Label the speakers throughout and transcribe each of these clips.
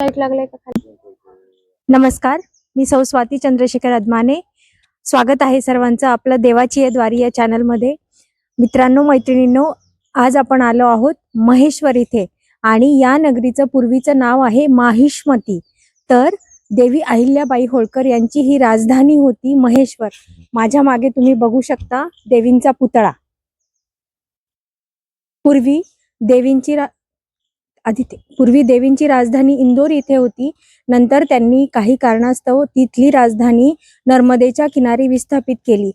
Speaker 1: लागले का खाली? नमस्कार, मी सौ स्वाती चंद्रशेखर अदमाने. स्वागत आहे सर्वांचं आपलं देवाची आहे द्वारी या चॅनल मध्ये. मित्रांनो, मैत्रिणींनो, आज आपण आलो आहोत महेश्वर इथे आणि या नगरीचं पूर्वीचं नाव आहे माहिष्मती. तर देवी अहिल्याबाई होळकर यांची ही राजधानी होती महेश्वर. माझ्या मागे तुम्ही बघू शकता देवींचा पुतळा. पूर्वी देवींची राजधानी इंदोर इथे होती. नंतर त्यांनी काही कारणास्तव तिथली राजधानी नर्मदेच्या किनारी विस्थापित केली.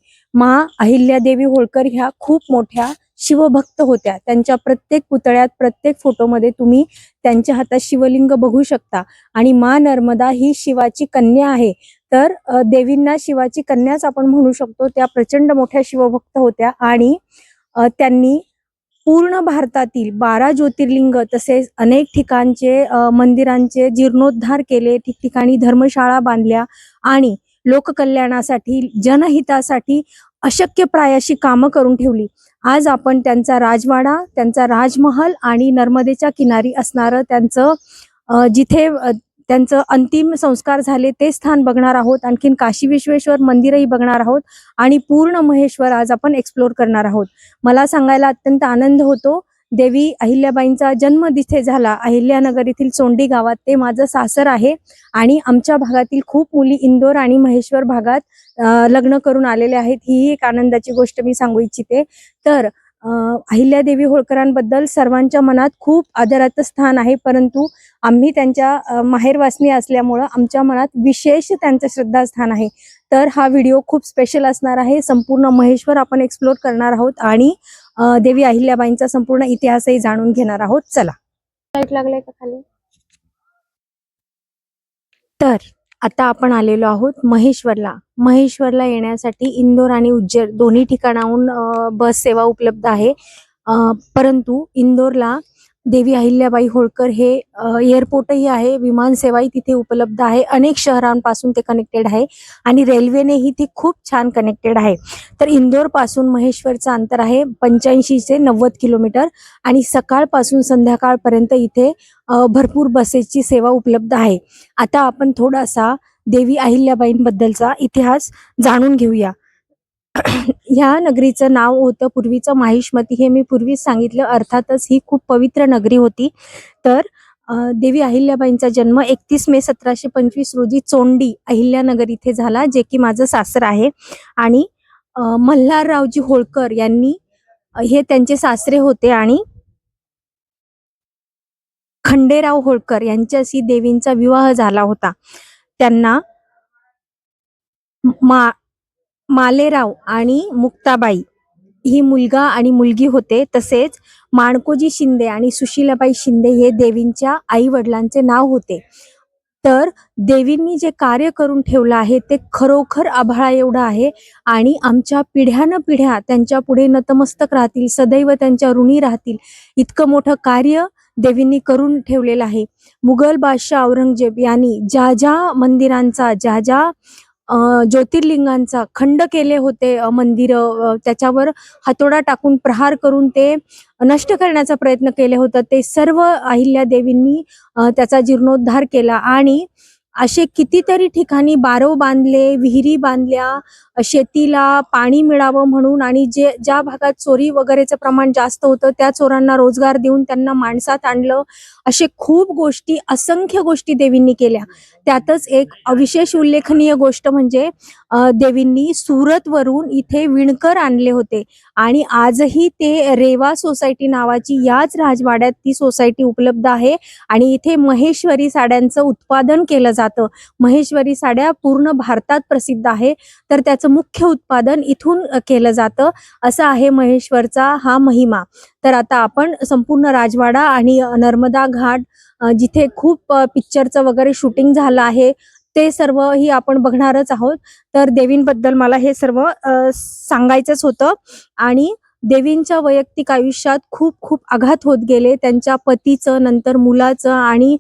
Speaker 1: अहिल्यादेवी होळकर ह्या खूप मोठ्या शिवभक्त होत्या. त्यांच्या प्रत्येक पुतळ्यात, प्रत्येक फोटोमध्ये तुम्ही त्यांच्या हातात शिवलिंग बघू शकता. आणि नर्मदा ही शिवाची कन्या आहे. तर देवींना शिवाची कन्याच आपण म्हणू शकतो. त्या प्रचंड मोठ्या शिवभक्त होत्या आणि त्यांनी पूर्ण भारतातील 12 ज्योतिर्लिंग तसेच अनेक ठिकाणचे मंदिरांचे जीर्णोद्धार केले, ठिकठिकाणी धर्मशाळा बांधल्या आणि लोककल्याणासाठी, जनहितासाठी अशक्यप्राय अशी कामं करून ठेवली. आज आपण त्यांचा राजवाडा, त्यांचा राजमहल आणि नर्मदेच्या किनारी असणारं जिथे त्यांचं अंतिम संस्कार झाले ते स्थान बघणार आहोत. आणखीन काशी विश्वेश्वर मंदिरही बघणार आहोत आणि पूर्ण महेश्वर आज आपण एक्सप्लोर करणार आहोत. मला सांगायला अत्यंत आनंद होतो. देवी अहिल्याबाईंचा जन्म जिथे झाला, अहिल्यानगर येथील चोंडी गावात, ते माझं सासर आहे. आणि आमच्या भागातील खूप मुली इंदोर आणि महेश्वर भागात लग्न करून आलेले आहेत. ही एक आनंदाची गोष्ट मी सांगू इच्छिते. तर अहिल्यादेवी होळकरांबद्दल सर्वांच्या मनात खूप आदराचं स्थान आहे, परंतु आम्ही त्यांच्या माहेरवासनी असल्यामुळं आमच्या मनात विशेष त्यांचं श्रद्धास्थान आहे. तर हा व्हिडिओ खूप स्पेशल असणार आहे. संपूर्ण महेश्वर आपण एक्सप्लोर करणार आहोत आणि देवी अहिल्याबाईंचा संपूर्ण इतिहासही जाणून घेणार आहोत. चला. लागले का खाली? तर आता आपण आलेलो आहोत महेश्वरला. महेश्वरला येण्यासाठी इंदोर आणि उज्जैन दोन्ही ठिकाणाहून बस सेवा उपलब्ध आहे. परंतु इंदोरला देवी अहिल्याबाई होळकर हे एअरपोर्टही आहे, विमान सेवाही तिथे उपलब्ध आहे. अनेक शहरांपासून ते कनेक्टेड आहे आणि रेल्वेनेही ते खूप छान कनेक्टेड आहे. तर इंदोर पासून महेश्वरचं अंतर आहे 85 ते 90 किलोमीटर आणि सकाळपासून संध्याकाळपर्यंत इथे भरपूर बसेसची सेवा उपलब्ध आहे. आता आपण थोडासा देवी अहिल्याबाईंबद्दलचा इतिहास जाणून घेऊया. ह्या नगरीचं नाव होतं पूर्वीचं माहिष्मती. हे मी पूर्वीच सांगितलं. अर्थातच ही खूप पवित्र नगरी होती. तर देवी अहिल्याबाईंचा जन्म 31 मे 1725 रोजी चोंडी अहिल्यानगर इथे झाला, जे की माझं सासर आहे. आणि मल्हाररावजी होळकर यांनी हे त्यांचे सासरे होते आणि खंडेराव होळकर यांच्याशी देवींचा विवाह झाला होता. त्यांना मालेराव आणि मुक्ताबाई ही मुलगा आणि मुलगी होते. तसेच माणकोजी शिंदे आणि सुशीलाबाई शिंदे हे देवींच्या आई वडिलांचे नाव होते. तर देवींनी जे कार्य करून ठेवलं आहे ते खरोखर आभाळा एवढं आहे आणि आमच्या पिढ्यानपिढ्या त्यांच्या पुढे नतमस्तक राहतील, सदैव त्यांच्या ऋणी राहतील. इतकं मोठं कार्य देवींनी करून ठेवलेलं आहे. मुघल बादशाह औरंगजेब यांनी ज्या ज्या मंदिरांचा, ज्या ज्या ज्योतिर्लिंगांचा खंड केले होते, मंदिर, त्याच्यावर हातोडा टाकून प्रहार करून ते नष्ट करण्याचा प्रयत्न केले होता, ते सर्व अहिल्या देवींनी त्याचा जीर्णोद्धार केला. आणि असे कितीतरी ठिकाणी बारव बांधले, विहिरी बांधल्या, शेतीला पाणी मिळावं म्हणून. आणि ज्या भागात चोरी वगैरेचं प्रमाण जास्त होतं त्या चोरांना रोजगार देऊन त्यांना माणसात आणलं. असे खूप गोष्टी, असंख्य गोष्टी देवींनी केल्या. त्यातच एक विशेष उल्लेखनीय गोष्ट म्हणजे देवींनी सुरतवरून इथे विणकर आणले होते आणि आजही ते रेवा सोसायटी नावाची याच राजवाड्यात ती सोसायटी उपलब्ध आहे. आणि इथे महेश्वरी साड्यांचं उत्पादन केलं जातं. महेश्वरी साड्या पूर्ण भारतात प्रसिद्ध आहे. तर त्याचं मुख्य उत्पादन इथून केलं जातं. असा आहे महेश्वरचा हा महिमा. तर आता आपण संपूर्ण राजवाडा आणि नर्मदा घाट, जिथे खूप पिक्चरचं वगैरे शूटिंग झालं आहे, ते सर्व ही आपण बघणारच आहोत. तर देवींबद्दल मला हे सर्व सांगायचंच होतं. आणि देवींच्या वैयक्तिक आयुष्यात खूप खूप आघात होत गेले. त्यांच्या पतीचं, नंतर मुलाचं आणि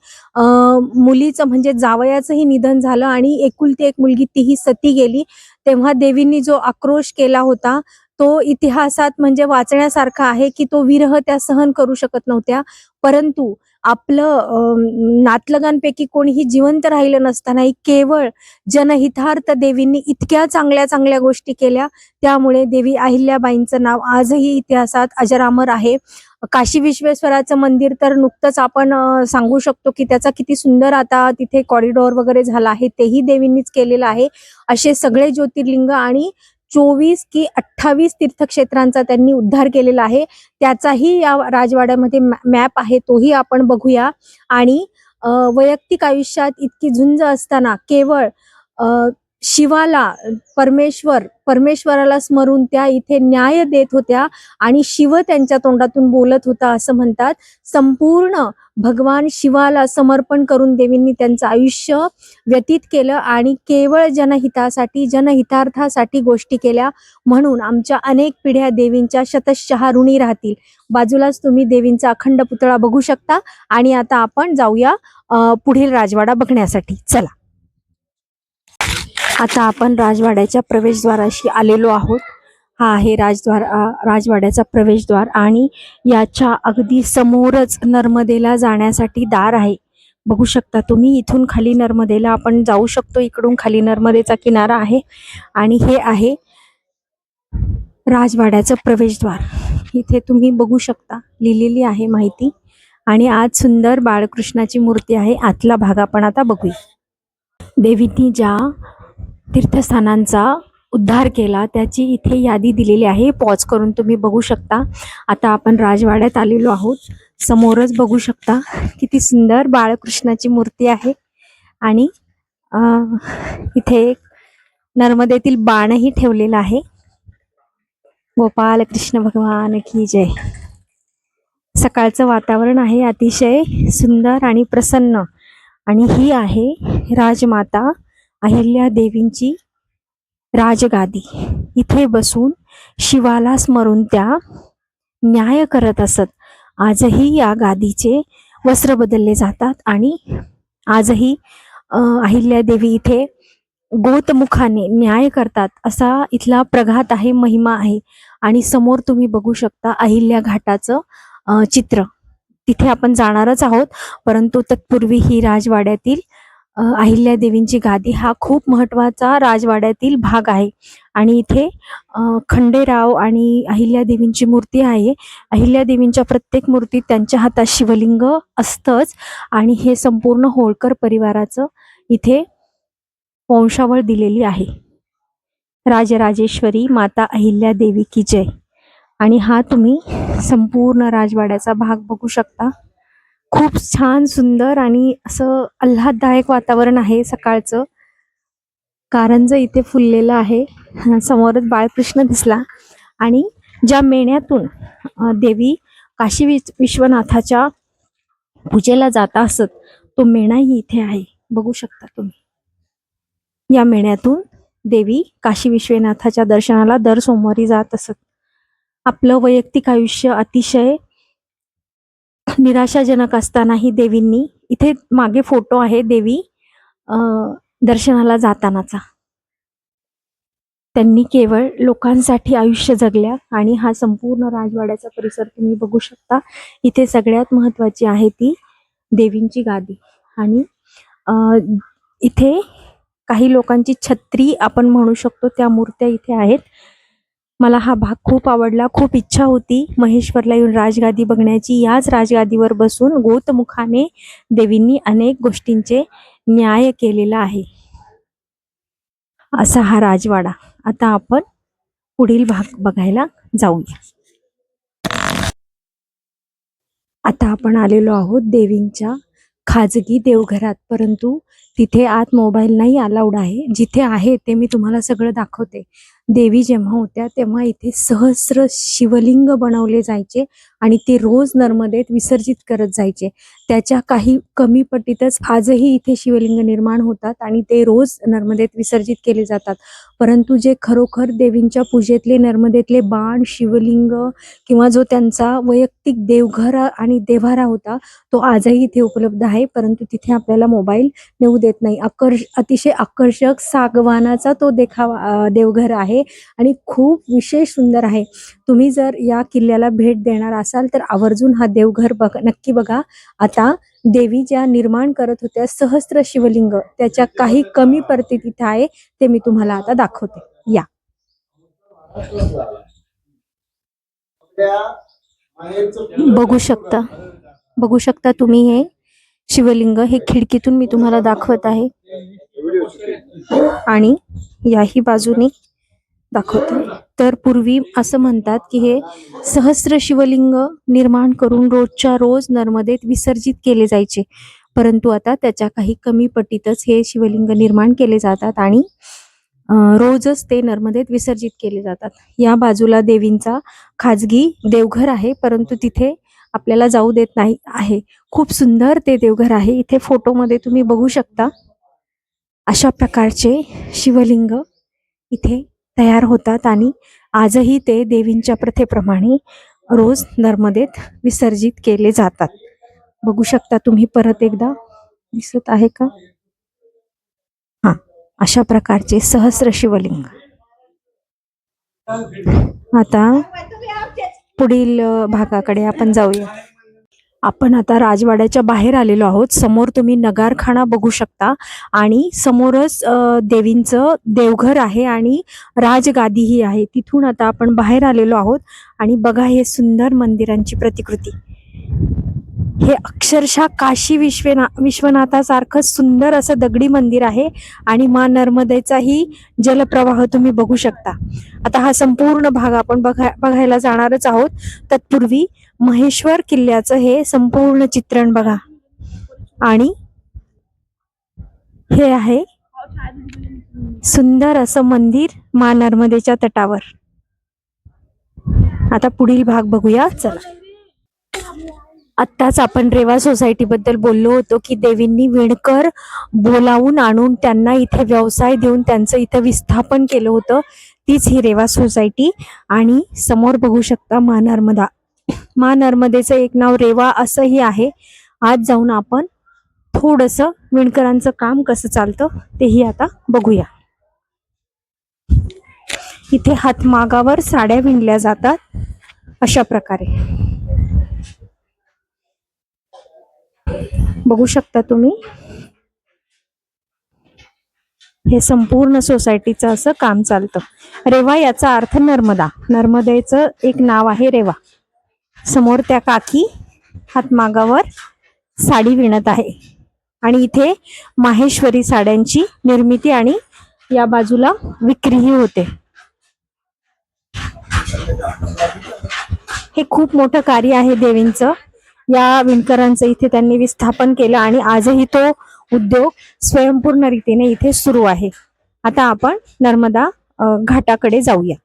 Speaker 1: मुलीचं म्हणजे जावयाचंही निधन झालं आणि एकुलती एक मुलगी तीही सती गेली. तेव्हा देवींनी जो आक्रोश केला होता तो इतिहासात म्हणजे वाचण्यासारखा आहे की तो विरह त्या सहन करू शकत नव्हत्या. परंतु आपलं नातलगांपैकी कोणीही जिवंत राहिलं नसतानाही केवळ जनहितार्थ देवींनी इतक्या चांगल्या चांगल्या गोष्टी केल्या, त्यामुळे देवी अहिल्याबाईंचं नाव आजही इतिहासात अजरामर आहे. काशी विश्वेश्वराचं मंदिर तर नुकतंच आपण सांगू शकतो की त्याचा किती सुंदर आता तिथे कॉरिडॉर वगैरे झाला आहे, तेही देवींनीच केलेलं आहे. असे सगळे ज्योतिर्लिंग आणि 24 की 28 तीर्थक्षेत्रांचा त्यांनी उद्धार केलेला आहे. त्याचाही या राजवाड्यामध्ये मॅप आहे, तोही आपण बघूया. आणि वैयक्तिक आयुष्यात इतकी झुंज असताना केवळ शिवाला परमेश्वराला स्मरून त्या इथे न्याय देत होत्या आणि शिव त्यांच्या तोंडातून बोलत होता असं म्हणतात. संपूर्ण भगवान शिवाला समर्पण करून देवींनी त्यांचं आयुष्य व्यतीत केलं आणि केवळ जनहितासाठी जनहितार्थासाठी गोष्टी केल्या, म्हणून आमच्या अनेक पिढ्या देवींच्या शतशः ऋणी राहतील. बाजूलाच तुम्ही देवींचा अखंड पुतळा बघू शकता. आणि आता आपण जाऊया पुढील राजवाडा बघण्यासाठी. चला, आता आपण राजवाड्याच्या प्रवेशद्वाराशी आलेलो आहोत. हा आहे राजवाड्याचा प्रवेशद्वार आणि याच्या अगदी समोरच नर्मदेला जाण्यासाठी दार आहे. बघू शकता तुम्ही, इथून खाली नर्मदेला आपण जाऊ शकतो. इकडून खाली नर्मदेचा किनारा आहे आणि हे आहे राजवाड्याचं प्रवेशद्वार. इथे तुम्ही बघू शकता लिहिलेली आहे माहिती. आणि आज सुंदर बाळकृष्णाची मूर्ती आहे. आतला भाग आपण आता बघूया. देवींनी ज्या तीर्थस्थानांचा उद्धार केला त्याची इथे यादी दिलेली आहे. पॉज करून तुम्ही बघू शकता. आता आपण राजवाड्यात आलेलो आहोत. समोरच बघू शकता किती सुंदर बाळकृष्णाची मूर्ती आहे. आणि इथे एक नर्मदेतील बाणही ठेवलेला आहे. गोपाल कृष्ण भगवान की जय. सकाळचं वातावरण आहे अतिशय सुंदर आणि प्रसन्न. आणि ही आहे राजमाता अहिल्या देवींची राजगादी. इथे बसून शिवाला स्मरून त्या न्याय करत असत. आजही या गादीचे वस्त्र बदलले जातात आणि आजही अहिल्या देवी इथे गोतमुखाने न्याय करतात असा इथला प्रघात आहे, महिमा आहे. आणि समोर तुम्ही बघू शकता अहिल्या घाटाचं चित्र. तिथे आपण जाणारच आहोत, परंतु तत्पूर्वी ही राजवाड्यातील अहिल्या देवींची गादी हा खूप महत्वाचा राजवाड्यातील भाग आहे. आणि इथे खंडेराव आणि अहिल्या देवींची मूर्ती आहे. अहिल्या देवींच्या प्रत्येक मूर्तीत त्यांच्या हातात शिवलिंग असतंच. आणि हे संपूर्ण होळकर परिवाराचं इथे वंशावळ दिलेली आहे. राजराजेश्वरी माता अहिल्या देवी की जय. आणि हा तुम्ही संपूर्ण राजवाड्याचा भाग बघू शकता. खूप छान सुंदर आणि असं आल्हाददायक वातावरण आहे सकाळचं. कारंज इथे फुललेलं आहे. समोरच बाळकृष्ण दिसला. आणि ज्या मेण्यातून देवी काशी विश्वनाथाच्या पूजेला जात असत तो मेणाही इथे आहे. बघू शकता तुम्ही. या मेण्यातून देवी काशी विश्वनाथाच्या दर्शनाला दर सोमवारी जात असत. आपलं वैयक्तिक आयुष्य अतिशय निराशाजनक असतानाही देवींनी, इथे मागे फोटो आहे देवी दर्शनाला जातानाचा, त्यांनी केवळ लोकांसाठी आयुष्य जगल्या. आणि हा संपूर्ण राजवाड्याचा परिसर तुम्ही बघू शकता. इथे सगळ्यात महत्वाची आहे ती देवींची गादी. आणि इथे काही लोकांची छत्री आपण म्हणू शकतो त्या मूर्त्या इथे आहेत. मला हा भाग खूप आवडला. खूप इच्छा होती महेश्वरला येऊन राजगादी बघण्याची. याच राजगादीवर बसून गोतमुखाने देवींनी अनेक गोष्टींचे न्याय केलेला आहे. असा हा राजवाडा. आता आपण पुढील भाग बघायला जाऊया. आता आपण आलेलो आहोत देवींच्या खाजगी देवघरात, परंतु तिथे आत मोबाईल नाही अलाउड आहे. जिथे आहे ते मी तुम्हाला सगळं दाखवते. देवी जेव्हा होत्या तेव्हा इथे सहस्र शिवलिंग बनवले जायचे आणि ते रोज नर्मदेत विसर्जित करत जायचे. त्याच्या काही कमी पटीतच आजही इथे शिवलिंग निर्माण होतात आणि ते रोज नर्मदेत विसर्जित केले जातात. परंतु जे खरोखर देवींच्या पूजेतले नर्मदेतले बाण, शिवलिंग किंवा जो त्यांचा वैयक्तिक देवघर आणि देव्हारा होता तो आजही इथे उपलब्ध आहे. परंतु तिथे आपल्याला मोबाईल नेऊ देत नाही. अतिशय आकर्षक सागवानाचा तो देवघर आहे आणि खूप विशेष सुंदर आहे. तुम्ही जर या किल्ल्याला भेट देणार असाल तर आवर्जून हा देवघर नक्की बघा. आता देवी ज्या निर्माण करत होत्या सहस्त्र शिवलिंग, त्याच्या काही कमी परती तिथे आहे, ते मी तुम्हाला आता दाखवते. या बघू शकता तुम्ही हे शिवलिंग, हे खिडकीतून मी तुम्हाला दाखवत आहे आणि याही बाजूने दाखवते. तर पूर्वी असं म्हणतात की हे सहस्त्र शिवलिंग निर्माण करून रोजच्या रोज नर्मदेत विसर्जित केले जायचे, परंतु आता त्याच्या काही कमी पटीतच हे शिवलिंग निर्माण केले जातात आणि रोजच ते नर्मदेत विसर्जित केले जातात. या बाजूला देवींचा खाजगी देवघर आहे, परंतु तिथे आपल्याला जाऊ देत नाही आहे. खूप सुंदर ते देवघर आहे. इथे फोटोमध्ये तुम्ही बघू शकता अशा प्रकारचे शिवलिंग इथे तयार होतात आणि आजही ते देवींच्या प्रथेप्रमाणे रोज नर्मदेत विसर्जित केले जातात. बघू शकता तुम्ही, परत एकदा दिसत आहे का? हा, अशा प्रकारचे सहस्र शिवलिंग. आता पुढील भागाकडे आपण जाऊया. आपण आता राजवाड्याच्या बाहेर आलेलो आहोत. समोर तुम्ही नगारखाना बघू शकता आणि समोरच देवींचं देवघर आहे आणि राजगादीही आहे. तिथून आता आपण बाहेर आलेलो आहोत आणि बघा हे सुंदर मंदिरांची प्रतिकृती. हे अक्षरशः काशी विश्वनाथासारखं सुंदर असं दगडी मंदिर आहे आणि मा नर्मदेचाही जलप्रवाह तुम्ही बघू शकता. आता हा संपूर्ण भाग आपण बघायला जाणारच आहोत. तत्पूर्वी महेश्वर किल्ल्याचं हे संपूर्ण चित्रण बघा. आणि हे आहे सुंदर असं मंदिर मा नर्मदेच्या तटावर. आता पुढील भाग बघूया चला. आत्ताच आपण रेवा सोसायटी बद्दल बोललो होतो की देवींनी विणकर बोलावून आणून त्यांना इथे व्यवसाय देऊन त्यांचं इथे विस्थापन केलं होतं. तीच ही रेवा सोसायटी. आणि समोर बघू शकता मा नर्मदेचं एक नाव रेवा असंही आहे. आज जाऊन आपण थोडंसं विणकरांचं काम कसं चालतं तेही आता बघूया. इथे हातमागावर साड्या विणल्या जातात अशा प्रकारे बघू शकता तुम्ही. हे संपूर्ण सोसायटीचं असं काम चालतं. रेवा याचा अर्थ नर्मदा. नर्मदेचं एक नाव आहे रेवा. समोर त्या काकी हातमागावर साडी विणत आहे आणि इथे माहेश्वरी साड्यांची निर्मिती आणि या बाजूला विक्रीही होते. हे खूप मोठं कार्य आहे देवींचं. या विणकरांचं इथे त्यांनी विस्थापन केलं आणि आजही तो उद्योग स्वयंपूर्ण रीतीने इथे सुरू आहे. आता आपण नर्मदा घाटाकडे जाऊया.